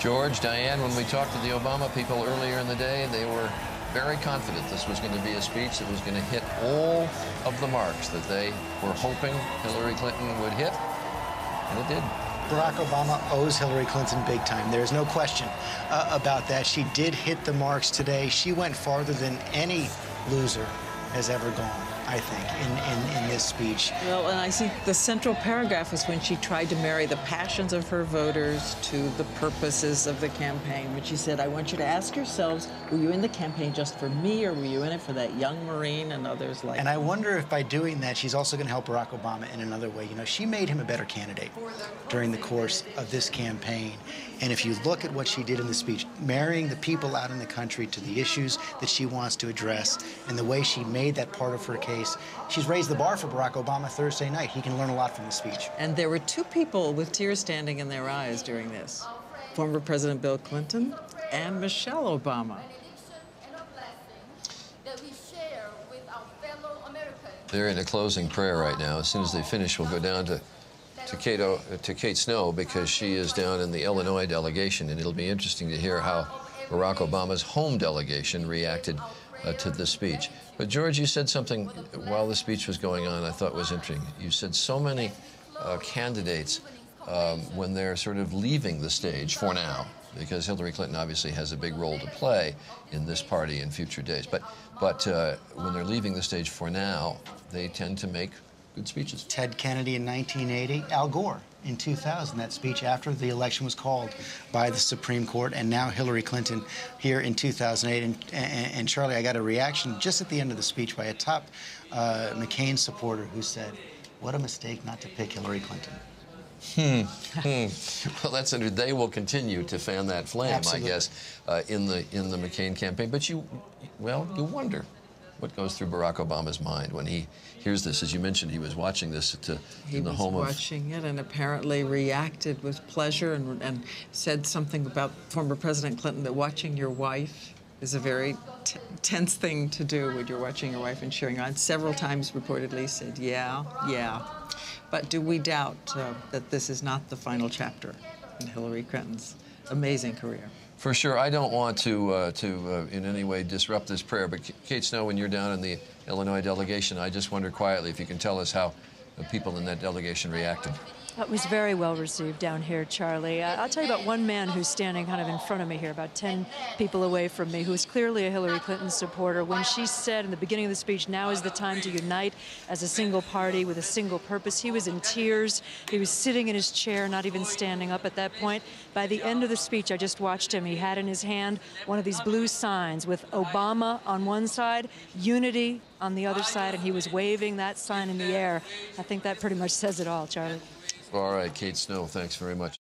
George, Diane, when we talked to the Obama people earlier in the day, they were very confident this was going to be a speech that was going to hit all of the marks that they were hoping Hillary Clinton would hit, and it did. Barack Obama owes Hillary Clinton big time. There's no question about that. She did hit the marks today. She went farther than any loser has ever gone, I think, in this speech. Well, and I think the central paragraph is when she tried to marry the passions of her voters to the purposes of the campaign. When she said, I want you to ask yourselves, were you in the campaign just for me, or were you in it for that young Marine and others like And I wonder if by doing that, she's also going to help Barack Obama in another way. You know, she made him a better candidate during the course of this campaign. And if you look at what she did in the speech, marrying the people out in the country to the issues that she wants to address, and the way she made that part of her case, she's raised the bar for Barack Obama Thursday night. He can learn a lot from the speech. And there were two people with tears standing in their eyes during this. Former President Bill Clinton and Michelle Obama. They're in a closing prayer right now. As soon as they finish, we'll go down to Kate Snow, because she is down in the Illinois delegation, and it'll be interesting to hear how Barack Obama's home delegation reacted to the speech. But George, you said something while the speech was going on I thought was interesting. You said so many candidates, when they're sort of leaving the stage for now, because Hillary Clinton obviously has a big role to play in this party in future days, but when they're leaving the stage for now, they tend to make good speeches. Ted Kennedy in 1980, Al Gore in 2000, that speech after the election was called by the Supreme Court, and now Hillary Clinton here in 2008. And Charlie, I got a reaction just at the end of the speech by a top McCain supporter who said, what a mistake not to pick Hillary Clinton. Well, that's under. They will continue to fan that flame, Absolutely. I guess, in the McCain campaign. But you wonder what goes through Barack Obama's mind when he hears this. As you mentioned, he was watching this in the home of... He was watching it and apparently reacted with pleasure and said something about former President Clinton, that watching your wife is a very tense thing to do when you're watching your wife and cheering on. Several times reportedly said, yeah. But do we doubt that this is not the final chapter in Hillary Clinton's amazing career? For sure. I don't want to in any way disrupt this prayer, but Kate Snow, when you're down in the Illinois delegation, I just wonder quietly if you can tell us how the people in that delegation reacted. It was very well received down here, Charlie. I'll tell you about one man who's standing kind of in front of me here, about 10 people away from me, who's clearly a Hillary Clinton supporter. When she said in the beginning of the speech, now is the time to unite as a single party with a single purpose, he was in tears. He was sitting in his chair, not even standing up at that point. By the end of the speech, I just watched him. He had in his hand one of these blue signs with Obama on one side, unity on the other side, and he was waving that sign in the air. I think that pretty much says it all, Charlie. All right, Kate Snow, thanks very much.